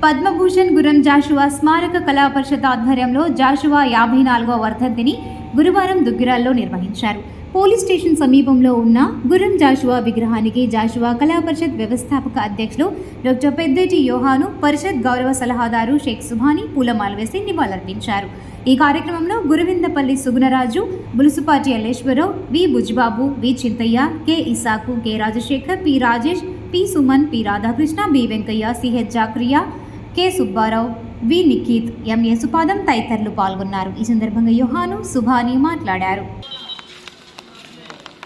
పద్మభూషణ్ గుర్రం జాషువా స్మారక కళా పరిషత్ ఆధ్వర్యంలో జాషువా 54వ వర్ధంతిని గురువారం దుగ్గిరాల్లో నిర్వహించారు. పోలీస్ స్టేషన్ సమీపంలో ఉన్న గుర్రం జాషువా విగ్రహానికి జాషువా కళా పరిషత్ వ్యవస్థాపక అధ్యక్షులు డాక్టర్ పెద్దేటి యోహాను, పరిషత్ గౌరవ సలహాదారు షేక్ సుభాని పూలమాల వేసి నివాళులర్పించారు. ఈ కార్యక్రమంలో Guruvindapalli Sugunaraju, Bulusupati Elleswararao, V Bujjibabu, V Chintayya, K Isaku, K Rajasekhar, P Rajesh, P Suman, P Radhakrishna, B Venkaiah, CH Zakriya, K Subbarao, V Nikhit, M Yesupadam తదితరులు పాల్గొన్నారు. ఈ సందర్భంగా యోహాను, సుభాని మాట్లాడారు.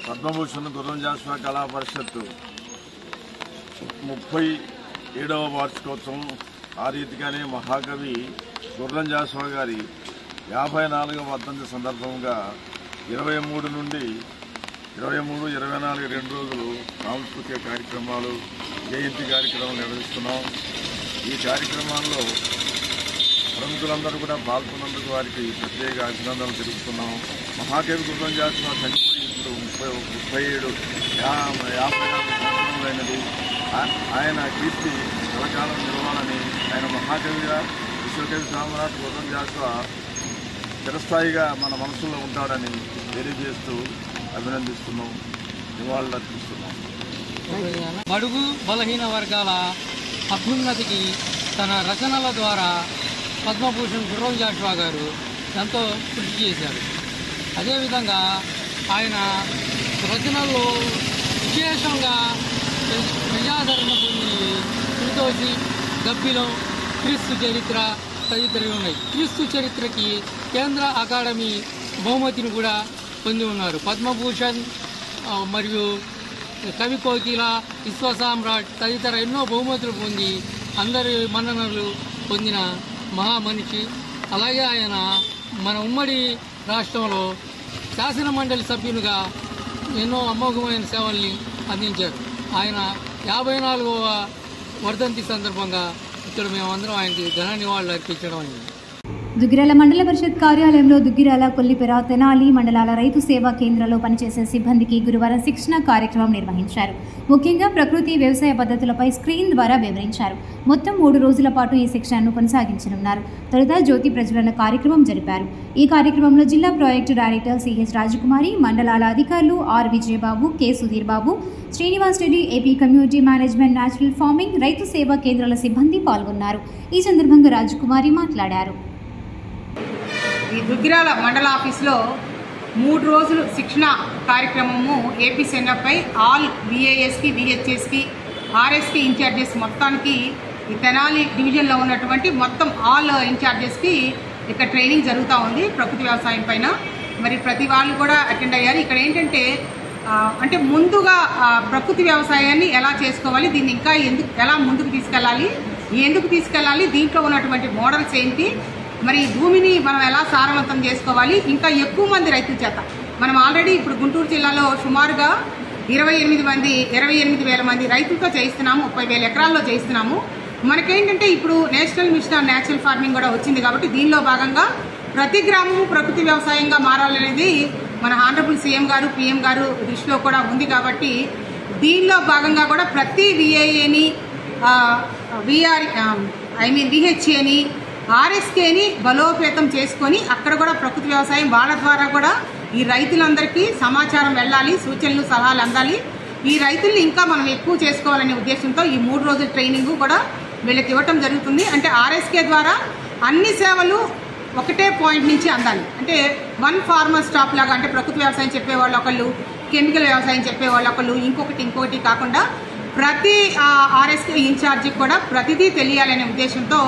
పద్మభూషణ్ గుర్రం జాషువా కళా పరిషత్ 37వ వార్షికోత్సవం, ఆ రీతిగానే మహాకవి గుర్రం జాషువా గారి 54వ వర్ధంతి సందర్భంగా 23 నుండి 24, 2 రోజులు సాంస్కృతిక కార్యక్రమాలు, జయంతి కార్యక్రమాలు నిర్వహిస్తున్నాం. ఈ కార్యక్రమాల్లో ప్రముఖులందరూ కూడా పాల్గొన్నందుకు వారికి ప్రత్యేక అభినందనలు తెలుపుతున్నాం. మహాకవి గుర్రం జాషువా చనిపోయి ఇప్పుడు 37, 54 సంవత్సరములైనది. ఆయన కీర్తి కలకాలం నిలవాలని, ఆయన మహాకవిగా విశ్వకవి సామ్రాట్ గుర్రం జాషువా చిరస్థాయిగా మన మనసులో ఉంటాడని తెలియజేస్తూ అభినందిస్తున్నాం, నివాళులర్పిస్తున్నాం. బడుగు బలహీన వర్గాల అభ్యున్నతికి తన రచనల ద్వారా పద్మభూషణ్ గుర్రం జాషువా గారు ఎంతో కృషి చేశారు. అదేవిధంగా ఆయన రచనల్లో విశేషంగా ప్రజాదరణ పొంది శ్రీతోషి, గబ్బిలం, క్రీస్తు చరిత్ర తదితరులు ఉన్నాయి. క్రీస్తు చరిత్రకి కేంద్ర అకాడమీ బహుమతిని కూడా పొంది ఉన్నారు. పద్మభూషణ్ మరియు కవి కోకిల, విశ్వసామ్రాట్ తదితర ఎన్నో బహుమతులు పొంది అందరి మన్ననలు పొందిన మహామనిషి. అలాగే ఆయన మన ఉమ్మడి రాష్ట్రంలో శాసన మండలి సభ్యునిగా ఎన్నో అమోఘమైన సేవల్ని అందించారు. ఆయన 54వ వర్ధంతి సందర్భంగా ఇక్కడ మేమందరం ఆయనకి ఘన నివాళులు అర్పించడం అయింది. దుగ్గిరాల మండల పరిషత్ కార్యాలయంలో దుగ్గిరాల, కొల్లిపెర, తెనాలి మండలాల రైతు సేవా కేంద్రాల్లో పనిచేసే సిబ్బందికి గురువారం శిక్షణ కార్యక్రమం నిర్వహించారు. ముఖ్యంగా ప్రకృతి వ్యవసాయ పద్ధతులపై స్క్రీన్ ద్వారా వివరించారు. మొత్తం 3 రోజుల పాటు ఈ శిక్షణను కొనసాగించనున్నారు. తొలుత జ్యోతి ప్రజ్వలన కార్యక్రమం జరిపారు. ఈ కార్యక్రమంలో జిల్లా ప్రాజెక్టు డైరెక్టర్ సిహెచ్ రాజకుమారి, మండలాల అధికారులు R Vijayababu, K Sudheer Babu, Srinivas Reddy, AP community management, natural farming, రైతు సేవా కేంద్రాల సిబ్బంది పాల్గొన్నారు. ఈ సందర్భంగా రాజకుమారి మాట్లాడారు. ఈ దుగ్గిరాల మండల ఆఫీస్లో 3 రోజులు శిక్షణ కార్యక్రమము ఏపీసీఎన్ఎఫ్ఐ ఆల్ విఏఎస్కి, విహెచ్ఎస్కి, ఆర్ఎస్కి ఇన్ఛార్జెస్ మొత్తానికి ఈ తెనాలి డివిజన్లో ఉన్నటువంటి మొత్తం ఆల్ ఇన్ఛార్జెస్కి ఇక్కడ ట్రైనింగ్ జరుగుతూ ఉంది ప్రకృతి వ్యవసాయం పైన. మరి ప్రతి వాళ్ళు కూడా అటెండ్ అయ్యారు. ఇక్కడ ఏంటంటే అంటే ముందుగా ప్రకృతి వ్యవసాయాన్ని ఎలా చేసుకోవాలి, దీన్ని ఇంకా ఎలా ముందుకు తీసుకెళ్ళాలి, దీంట్లో ఉన్నటువంటి మోడల్స్ ఏంటి, మరి భూమిని మనం ఎలా సారవంతం చేసుకోవాలి, ఇంకా ఎక్కువ మంది రైతుల చేత మనం ఆల్రెడీ ఇప్పుడు గుంటూరు జిల్లాలో సుమారుగా 28,000 మంది రైతులతో చేయిస్తున్నాము. 30,000 ఎకరాల్లో చేయిస్తున్నాము. మనకేంటంటే ఇప్పుడు national mission on natural farming కూడా వచ్చింది కాబట్టి దీనిలో భాగంగా ప్రతి గ్రామము ప్రకృతి వ్యవసాయంగా మారాలనేది మన హానరబుల్ సీఎం గారు, పిఎం గారు దృష్టిలో కూడా ఉంది. కాబట్టి దీనిలో భాగంగా కూడా ప్రతి విఏఏని, విహెచ్ఏని, ఆర్ఎస్కేని బలోపేతం చేసుకొని అక్కడ కూడా ప్రకృతి వ్యవసాయం వాళ్ళ ద్వారా కూడా ఈ రైతులందరికీ సమాచారం వెళ్ళాలి, సూచనలు సలహాలు అందాలి. ఈ రైతుల్ని ఇంకా మనం ఎక్కువ చేసుకోవాలనే ఉద్దేశంతో ఈ 3 రోజుల ట్రైనింగ్ కూడా వీళ్ళకి ఇవ్వటం జరుగుతుంది. అంటే ఆర్ఎస్కే ద్వారా అన్ని సేవలు ఒకటే పాయింట్ నుంచి అందాలి. అంటే వన్ ఫార్మర్ స్టాప్ లాగా, అంటే ప్రకృతి వ్యవసాయం చెప్పేవాళ్ళు ఒకళ్ళు, కెమికల్ వ్యవసాయం చెప్పేవాళ్ళు ఒకళ్ళు, ఇంకొకటి కాకుండా ప్రతి ఆర్ఎస్కే ఇన్ఛార్జికి కూడా ప్రతిదీ తెలియాలనే ఉద్దేశంతో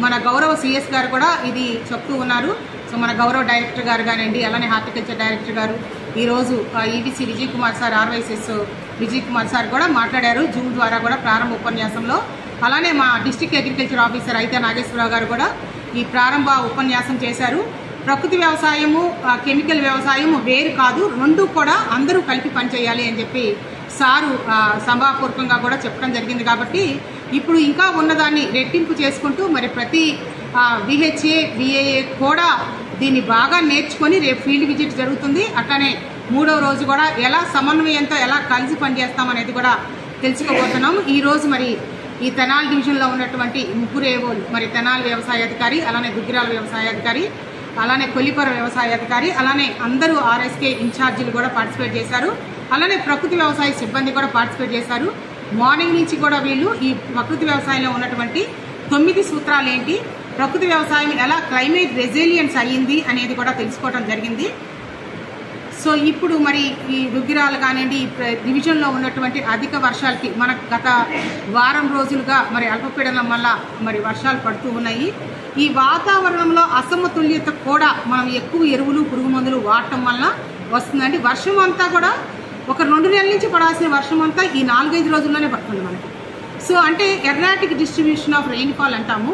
మన గౌరవ సిఎస్ గారు కూడా ఇది చెప్తూ ఉన్నారు. సో మన గౌరవ డైరెక్టర్ గారు కానివ్వండి, అలానే హార్టికల్చర్ డైరెక్టర్ గారు ఈరోజు EVC Vijay Kumar sir, RYSS Vijay Kumar sir కూడా మాట్లాడారు జూమ్ ద్వారా కూడా ప్రారంభ ఉపన్యాసంలో. అలానే మా డిస్ట్రిక్ట్ అగ్రికల్చర్ ఆఫీసర్ అయితే నాగేశ్వరరావు గారు కూడా ఈ ప్రారంభ ఉపన్యాసం చేశారు. ప్రకృతి వ్యవసాయము, కెమికల్ వ్యవసాయము వేరు కాదు, రెండు కూడా అందరూ కలిపి పనిచేయాలి అని చెప్పి సారు సభాపూర్వకంగా కూడా చెప్పడం జరిగింది. కాబట్టి ఇప్పుడు ఇంకా ఉన్నదాన్ని రెట్టింపు చేసుకుంటూ మరి ప్రతి విహెచ్ఏ, విఏఏ కూడా దీన్ని బాగా నేర్చుకొని రేపు ఫీల్డ్ విజిట్ జరుగుతుంది. అట్లానే 3వ రోజు కూడా ఎలా సమన్వయంతో ఎలా కలిసి పనిచేస్తామనేది కూడా తెలుసుకోబోతున్నాము. ఈరోజు మరి ఈ తెనాలి డివిజన్లో ఉన్నటువంటి ముగ్గురు ఏవోలు, మరి తెనాలి వ్యవసాయాధికారి, అలానే దుగ్గిరాల వ్యవసాయాధికారి, అలానే కొల్లిపర వ్యవసాయాధికారి, అలానే అందరూ ఆర్ఎస్కే ఇన్ఛార్జీలు కూడా పార్టిసిపేట్ చేశారు. అలానే ప్రకృతి వ్యవసాయ సిబ్బంది కూడా పార్టిసిపేట్ చేశారు. మార్నింగ్ నుంచి కూడా వీళ్ళు ఈ ప్రకృతి వ్యవసాయంలో ఉన్నటువంటి 9 సూత్రాలు ఏంటి, ప్రకృతి వ్యవసాయం ఎలా క్లైమేట్ రెసిలియన్స్ అయ్యింది అనేది కూడా తెలుసుకోవడం జరిగింది. సో ఇప్పుడు మరి ఈ దుగ్గిరాలు కానివ్వండి, ఈ డివిజన్లో ఉన్నటువంటి అధిక వర్షాలకి మనకు గత వారం రోజులుగా మరి అల్పపీడనం వల్ల మరి వర్షాలు పడుతూ ఉన్నాయి. ఈ వాతావరణంలో అసమతుల్యత కూడా మనం ఎక్కువ ఎరువులు పురుగు మందులు వాడటం వల్ల వస్తుందండి. వర్షం అంతా కూడా ఒక 2 నెలల నుంచి పడాల్సిన వర్షం అంతా ఈ 4-5 రోజుల్లోనే పడుతుంది మనకి. సో అంటే ఎర్రాటిక్ డిస్ట్రిబ్యూషన్ ఆఫ్ రెయిన్ఫాల్ అంటాము.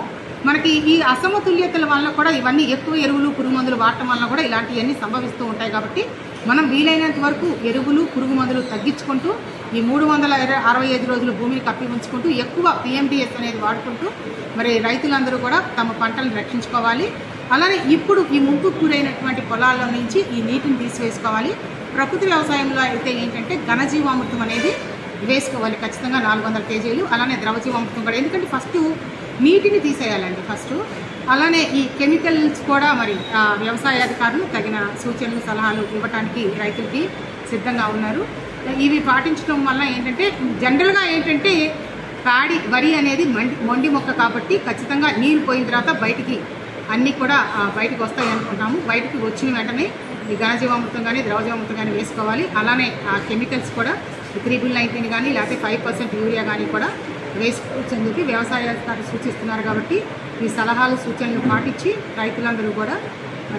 మనకి ఈ అసమతుల్యతల వల్ల కూడా ఇవన్నీ ఎక్కువ ఎరువులు పురుగు మందులు వాడటం వల్ల కూడా ఇలాంటివన్నీ సంభవిస్తూ ఉంటాయి. కాబట్టి మనం వీలైనంత వరకు ఎరువులు పురుగు మందులు తగ్గించుకుంటూ ఈ 365 రోజులు భూమిని కప్పి ఉంచుకుంటూ ఎక్కువ పిఎండిఎస్ అనేది వాడుకుంటూ మరి రైతులందరూ కూడా తమ పంటలను రక్షించుకోవాలి. అలానే ఇప్పుడు ఈ ముంపుకు గురైనటువంటి పొలాల్లో నుంచి ఈ నీటిని తీసివేసుకోవాలి. ప్రకృతి వ్యవసాయంలో అయితే ఏంటంటే ఘనజీవామృతం అనేది వేసుకోవాలి ఖచ్చితంగా 400 kg. అలానే ద్రవజీవామృతం కూడా, ఎందుకంటే ఫస్ట్ నీటిని తీసేయాలండి ఫస్ట్. అలానే ఈ కెమికల్స్ కూడా మరి వ్యవసాయాధికారులు తగిన సూచనలు సలహాలు ఇవ్వడానికి రైతులకి సిద్ధంగా ఉన్నారు. ఇవి పాటించడం వల్ల ఏంటంటే జనరల్గా ఏంటంటే వరి అనేది మొండి మొక్క కాబట్టి ఖచ్చితంగా నీరు పోయిన తర్వాత బయటికి అన్నీ కూడా బయటకు వస్తాయి అనుకుంటాము. బయటికి వచ్చిన వెంటనే ఈ ఘనజీవామృతం కానీ ద్రవజీవామృతం కానీ వేసుకోవాలి. అలానే ఆ కెమికల్స్ కూడా 3-19 కానీ లేకపోతే 5% యూరియా కానీ కూడా వేసుకోవచ్చు అని చెప్పి వ్యవసాయాధికారులు సూచిస్తున్నారు. కాబట్టి ఈ సలహాలు సూచనలు పాటించి రైతులందరూ కూడా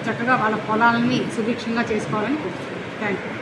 చక్కగా వాళ్ళ పొలాలని సుభిక్షంగా చేసుకోవాలని కోరుతున్నాను. Thank you.